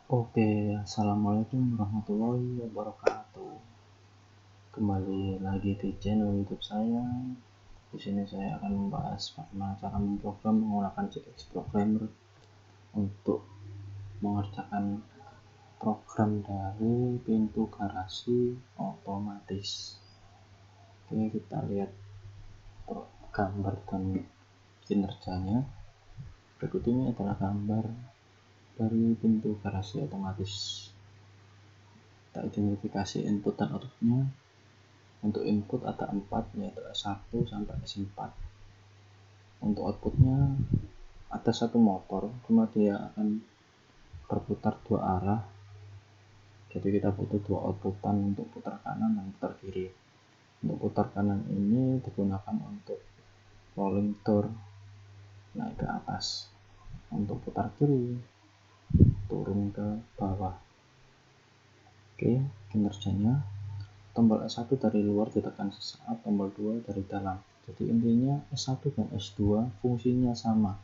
Oke, assalamualaikum warahmatullahi wabarakatuh. Kembali lagi di channel YouTube saya. Di sini saya akan membahas bagaimana cara memprogram menggunakan JS Programmer untuk mengerjakan program dari pintu garasi otomatis. Oke, kita lihat gambar dan kinerjanya. Berikut ini adalah gambar dari pintu garasi otomatis. Kita identifikasi input dan outputnya. Untuk input ada 4, yaitu S1 sampai S4. Untuk outputnya ada satu motor, cuma dia akan berputar 2 arah. Jadi kita butuh 2 outputan untuk putar kanan dan putar kiri. Untuk putar kanan ini digunakan untuk rolling door, naik ke atas. Untuk putar kiri, turun ke bawah. Oke, kinerjanya. Tombol S1 dari luar ditekan sesaat, tombol 2 dari dalam. Jadi intinya S1 dan S2 fungsinya sama,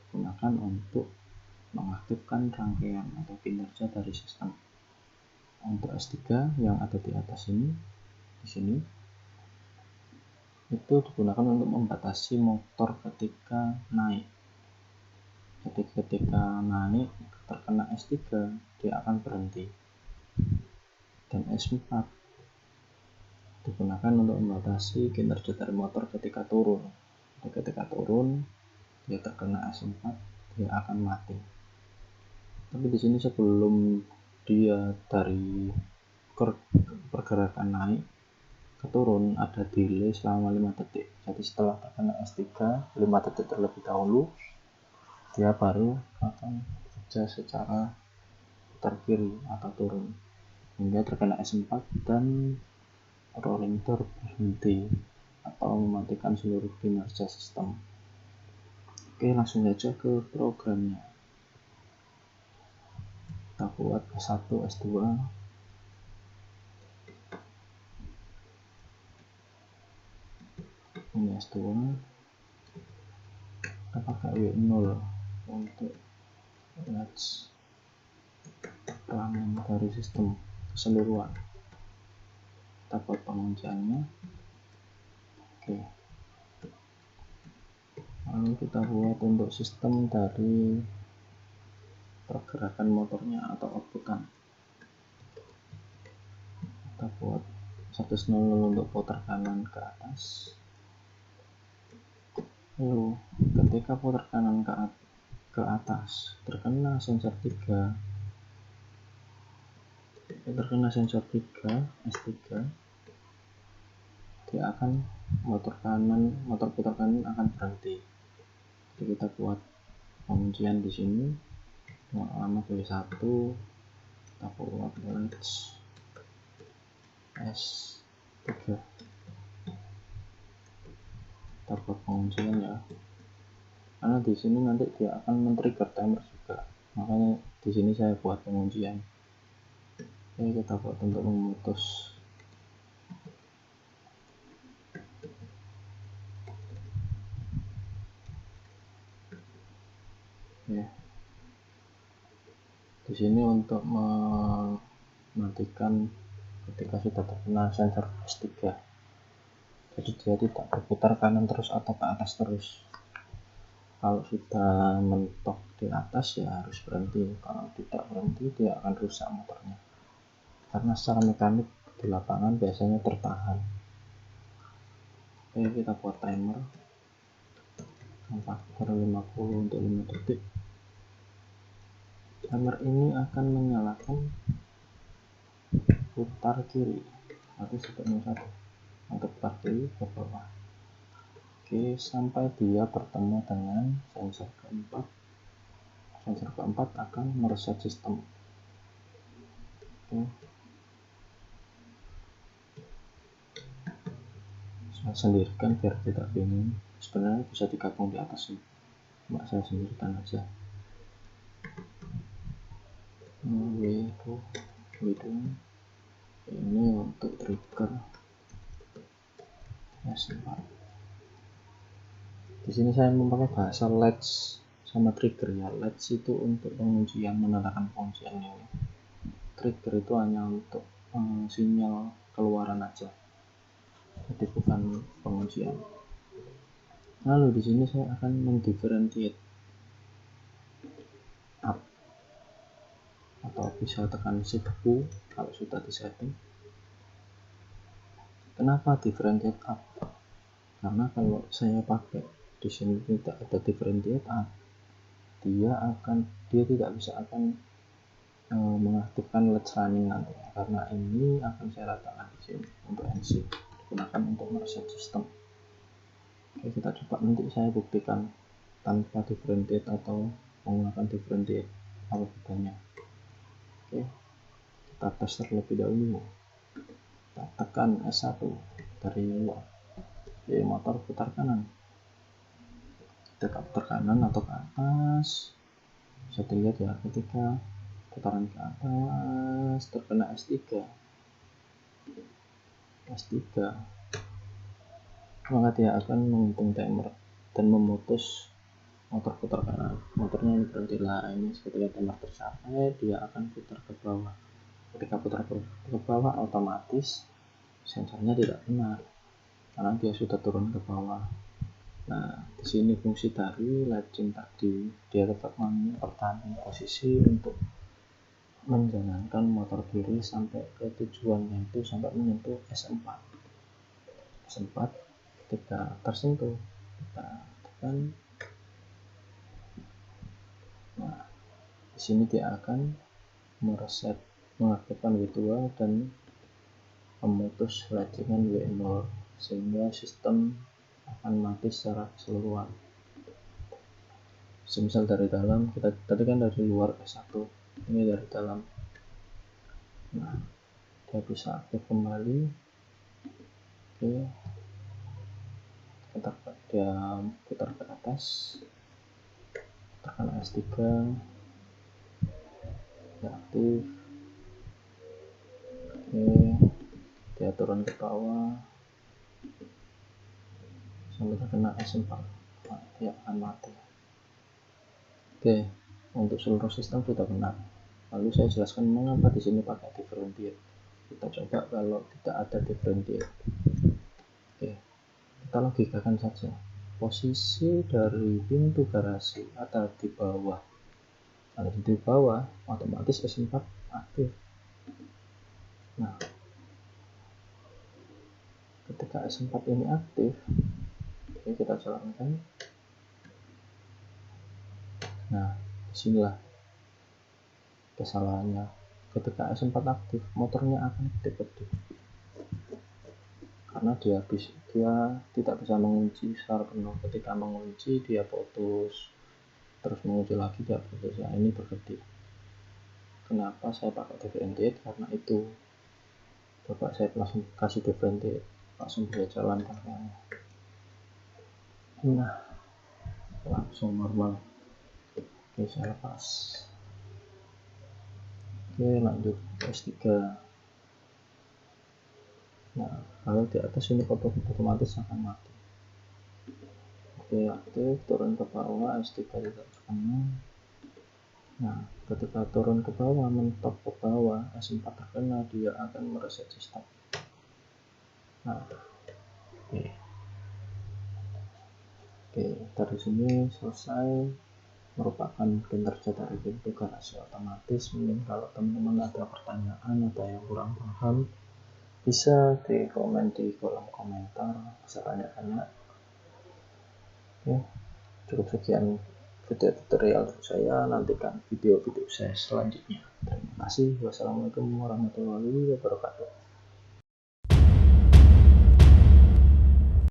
digunakan untuk mengaktifkan rangkaian atau kinerja dari sistem. Untuk S3 yang ada di atas ini, di sini, itu digunakan untuk membatasi motor ketika naik. Jadi ketika naik terkena S3, dia akan berhenti. Dan S4 digunakan untuk membatasi kinerja dari motor ketika turun. Jadi ketika turun, dia terkena S4, dia akan mati. Tapi di sini sebelum dia dari pergerakan naik ke turun, ada delay selama 5 detik. Jadi setelah terkena S3 5 detik terlebih dahulu, dia baru akan bekerja secara putar kiri atau turun hingga terkena S4 dan rolling door berhenti atau mematikan seluruh kinerja sistem. Oke, langsung saja ke programnya. Kita buat S1, S2. Ini S2. Kita pakai W0 untuk latch planning dari sistem keseluruhan. Kita buat pengunciannya. Oke. Lalu kita buat untuk sistem dari pergerakan motornya atau outputan. Kita buat 100 untuk putar kanan ke atas. Lalu ketika putar kanan ke atas terkena sensor 3, S3, dia akan motor putar kanan akan berhenti. Jadi kita buat penguncian di sini dengan alamat W1. Kita buat latch S3. Kita buat penguncian ya, karena di sini nanti dia akan men-trigger timer juga, makanya di sini saya buat penguncian. Oke, kita buat untuk memutus. Ya, di sini untuk mematikan ketika sudah terkena sensor S3, jadi dia tidak berputar kanan terus atau ke atas terus. Kalau sudah mentok di atas ya harus berhenti, kalau tidak berhenti dia akan rusak motornya, karena secara mekanik di lapangan biasanya tertahan. Oke, kita buat timer faktor 50 untuk 5 detik. Timer ini akan menyalakan putar kiri atau 1 untuk putar kiri ke bawah. Oke, sampai dia bertemu dengan sensor keempat. Sensor keempat akan mereset sistem. Oke, saya sendirikan biar tidak bingung. Sebenarnya bisa digabung di atas sih, cuma saya sendirikan aja. Ini untuk trigger S4. Di sini saya memakai bahasa latch sama trigger ya. Latch itu untuk penguncian, menandakan penguncian ini. Trigger itu hanya untuk sinyal keluaran aja, jadi bukan penguncian. Lalu di sini saya akan mendifferentiate up, atau bisa tekan shift Q kalau sudah disetting. Kenapa differentiate up? Karena kalau saya pakai di sini tidak ada differentiate up, dia tidak bisa akan mengaktifkan latch running nanti, karena ini akan saya letakkan di sini untuk NC, digunakan untuk mereset sistem. Oke, kita coba nanti saya buktikan tanpa differentiate atau menggunakan differentiate apa bedanya. Oke, kita tes terlebih dahulu. Kita tekan S1 dari luar. Oke, motor putar kanan. Kita putar kanan atau ke atas. Bisa dilihat ya, ketika putaran ke atas terkena S3, maka dia akan menghitung timer dan memutus motor putar kanan. Motornya ini berhenti lah. Ini ketika timer tercapai, dia akan putar ke bawah. Ketika putar ke bawah, otomatis sensornya tidak kena karena dia sudah turun ke bawah. Nah, di sini fungsi dari latching tadi, dia tetap mempertahankan posisi untuk menjalankan motor kiri sampai ke tujuannya, itu sampai menyentuh S4. Ketika tersentuh, kita tekan. Nah, di sini dia akan mereset, mengaktifkan W2 dan memutus latchingan W0, sehingga sistem akan mati secara keseluruhan. Semisal dari dalam, kita tadi kan dari luar S1, ini dari dalam. Nah, dia bisa aktif kembali. Oke, dia putar ke atas, tekan S3, dia aktif. Oke, dia turun ke bawah sampai terkena S4, dia akan mati. Oke, untuk seluruh sistem sudah benar. Lalu saya jelaskan mengapa di sini pakai differentiate. Kita coba kalau tidak ada differentiate. Oke, kita logikakan saja. Posisi dari pintu garasi ada di bawah. Kalau di bawah, otomatis S4 aktif. Nah, ketika S4 ini aktif, oke, kita jalankan. Nah, disinilah kesalahannya. Ketika S4 aktif, motornya akan kedip-kedip karena dia tidak bisa mengunci secara penuh. Ketika mengunci, dia putus, terus mengunci lagi, dia putus. Ya, ini berkedip. Kenapa saya pakai differentiate? Karena itu. Coba saya langsung kasih differentiate, langsung bisa jalan kakaknya. Nah, langsung normal. Oke, saya lepas. Oke, lanjut S3. Nah, kalau di atas ini otomatis akan mati. Oke, aktif, turun ke bawah, S3 tidak terkena. Nah, ketika turun ke bawah, mentok ke bawah, S4 terkena, dia akan mereset sistem. Nah, oke, dari sini selesai merupakan kinerja dari pintu garasi otomatis. Mungkin kalau teman-teman ada pertanyaan, ada yang kurang paham, bisa di komen di kolom komentar, bisa tanya-tanya. Oke, cukup sekian video tutorial saya. Nantikan video-video saya selanjutnya. Terima kasih. Wassalamualaikum warahmatullahi wabarakatuh.